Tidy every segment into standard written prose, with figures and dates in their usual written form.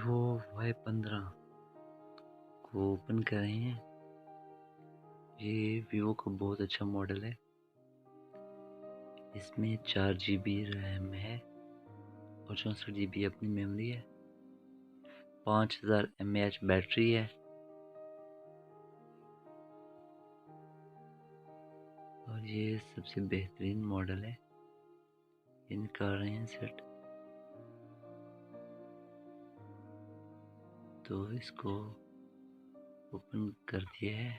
Vivo Y15 को open कर रहे हैं। ये वीवो का बहुत अच्छा मॉडल है। इसमें 4 GB रैम है और 64 GB अपनी मेमोरी है। 5000 mAh बैटरी है और ये सबसे बेहतरीन मॉडल है। ये निकाल रहे हैं सेट, तो इसको ओपन कर दिया है।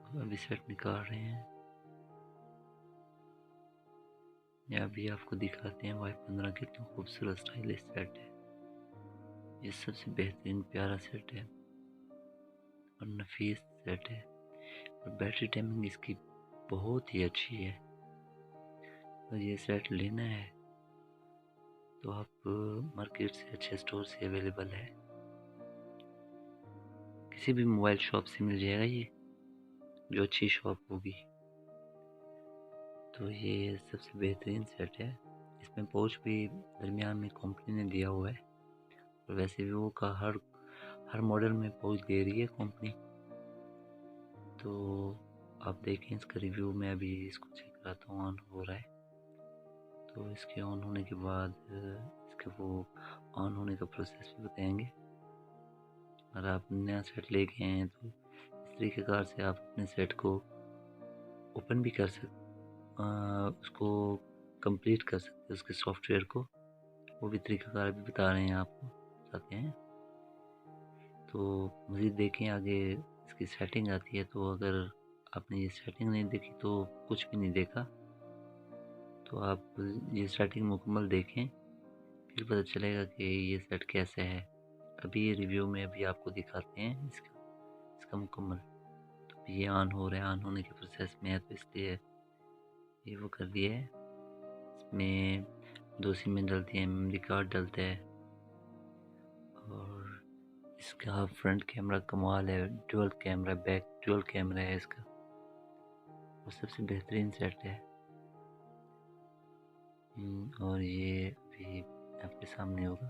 तो अभी सेट निकाल रहे हैं या अभी आपको दिखाते हैं Y15 कितना खूबसूरत स्टाइलिश सेट है। ये सबसे बेहतरीन प्यारा सेट है और नफीस सेट है और बैटरी टाइमिंग इसकी बहुत ही अच्छी है। तो ये सेट लेना है तो आप मार्केट से अच्छे स्टोर से अवेलेबल है, किसी भी मोबाइल शॉप से मिल जाएगा ये, जो अच्छी शॉप होगी। तो ये सबसे बेहतरीन सेट है। इसमें पाउच भी दरमियान में कंपनी ने दिया हुआ है और वैसे भी वो का हर मॉडल में पाउच दे रही है कंपनी। तो आप देखें इसका रिव्यू में, अभी इसको चेक कराता हूँ ऑन हो रहा है। तो इसके ऑन होने के बाद इसके वो ऑन होने का प्रोसेस भी बताएंगे। अगर आप नया सेट लेके आए हैं तो इस तरीक़ेकार से आप अपने सेट को ओपन भी कर सकते, उसको कंप्लीट कर सकते हैं, उसके सॉफ्टवेयर को। वो भी तरीक़ाकार भी बता रहे हैं, आपको बताते हैं। तो मज़ीद देखें आगे इसकी सेटिंग आती है। तो अगर आपने ये सेटिंग नहीं देखी तो कुछ भी नहीं देखा, तो आप ये सेटिंग मुकम्मल देखें, फिर पता चलेगा कि ये सेट कैसे है। अभी ये रिव्यू में अभी आपको दिखाते हैं इसका मुकम्मल। तो ये ऑन हो रहा है, ऑन होने के प्रोसेस में है, तो इसलिए ये वो कर दिया है। इसमें 2 सिमें डलती हैं, मेमोरी कार्ड डलता है और इसका फ्रंट कैमरा कमाल है, dual camera, back dual camera है इसका और सबसे बेहतरीन सेट है। और ये अभी आपके सामने होगा।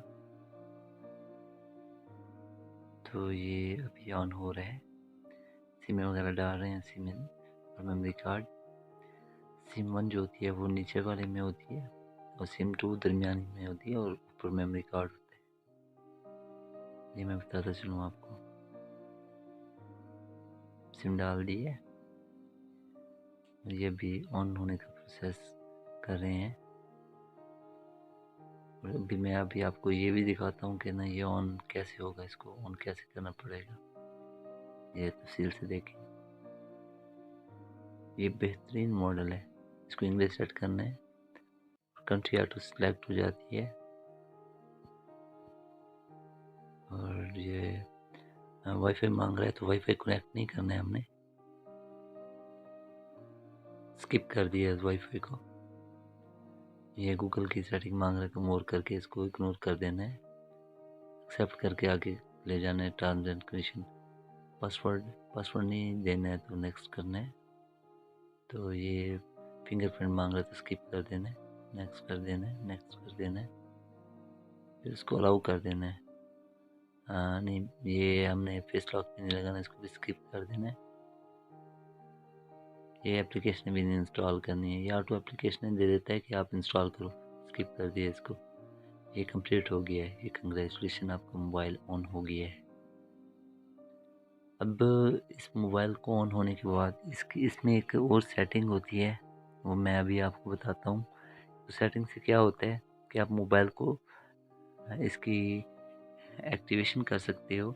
तो ये अभी ऑन हो रहा है, सिमें वगैरह डाल रहे हैं, सिमें और मेमोरी कार्ड। सिम 1 जो होती है वो नीचे वाले में होती है और सिम 2 दरमियानी में होती है और ऊपर मेमोरी कार्ड होता है। ये मैं बताता चलूँ आपको। सिम डाल दी है, ये भी ऑन होने का प्रोसेस कर रहे हैं। और अभी आपको ये भी दिखाता हूँ कि ना ये ऑन कैसे होगा, इसको ऑन कैसे करना पड़ेगा, ये तफसील से देखें। ये बेहतरीन मॉडल है। इसको इंग्लिश सेट करना है, कंट्री ऑटो सिलेक्ट हो जाती है और ये वाईफाई मांग रहा है, तो वाईफाई कनेक्ट नहीं करना है, हमने स्किप कर दिया है वाईफाई को। ये गूगल की सेटिंग मांग रहा है, तो मोर करके इसको इग्नोर कर देना है, एक्सेप्ट करके आगे ले जाना है। टर्म्स एंड कंडीशन, पासवर्ड नहीं देना है तो नेक्स्ट करना है। तो ये फिंगरप्रिंट मांग रहा है, तो स्किप कर देना है, नेक्स्ट कर देना है, नेक्स्ट कर देना है, फिर इसको अलाउ कर देना है। नहीं, ये हमने फेस लॉक भी नहीं लगाना, इसको भी स्किप कर देना है। ये एप्लीकेशन भी नहीं इंस्टॉल करनी है, ये ऑटो एप्लीकेशन दे देता है कि आप इंस्टॉल करो, स्किप कर दिया इसको। ये कंप्लीट हो गया है, ये कंग्रेचुलेशन, आपका मोबाइल ऑन हो गया है। अब इस मोबाइल को ऑन होने के बाद इसमें एक और सेटिंग होती है, वो मैं अभी आपको बताता हूँ। तो सेटिंग से क्या होता है कि आप मोबाइल को इसकी एक्टिवेशन कर सकते हो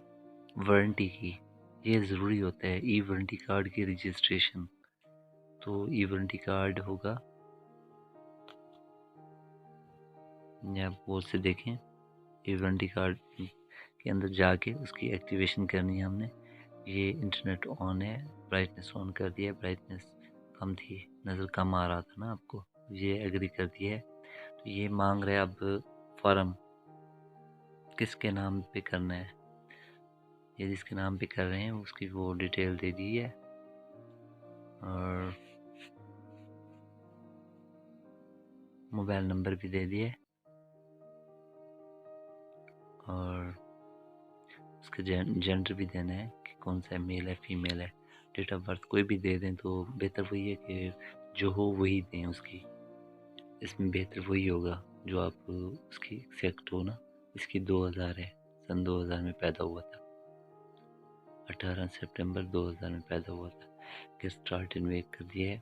वारंटी की। ये ज़रूरी होता है, ई वारंटी कार्ड की रजिस्ट्रेशन। तो ई वारंटी कार्ड होगा, या आप वो से देखें। ई वारंटी कार्ड के अंदर जाके उसकी एक्टिवेशन करनी है हमने। ये इंटरनेट ऑन है, ब्राइटनेस ऑन कर दिया, ब्राइटनेस कम थी, नज़र कम आ रहा था ना आपको, ये एग्री कर दिया है। तो ये मांग रहे अब फॉर्म किसके नाम पे करना है। ये जिसके नाम पे कर रहे हैं उसकी वो डिटेल दे दी है और मोबाइल नंबर भी दे दिया है। और उसका जेंडर भी देना है कि कौन सा मेल है फीमेल है। डेट ऑफ बर्थ कोई भी दे दें तो बेहतर वही है कि जो हो वही दें उसकी। इसमें बेहतर वही होगा जो आप उसकी एक्सेक्ट हो ना। इसकी 2000 है, सन 2000 में पैदा हुआ था, 18 सितंबर 2000 में पैदा हुआ था। कि स्टार्ट इन्वेट कर दिया है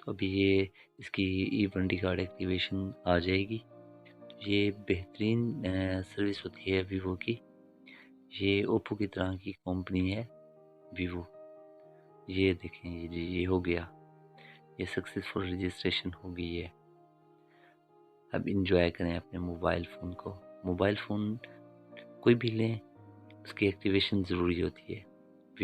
तो अभी ये इसकी ई वंडी कार्ड एक्टिवेशन आ जाएगी। ये बेहतरीन सर्विस होती है वीवो की। ये ओप्पो की तरह की कंपनी है वीवो। ये देखें, ये हो गया, ये सक्सेसफुल रजिस्ट्रेशन हो गई है। अब इंजॉय करें अपने मोबाइल फ़ोन को। मोबाइल फ़ोन कोई भी लें उसकी एक्टिवेशन ज़रूरी होती है।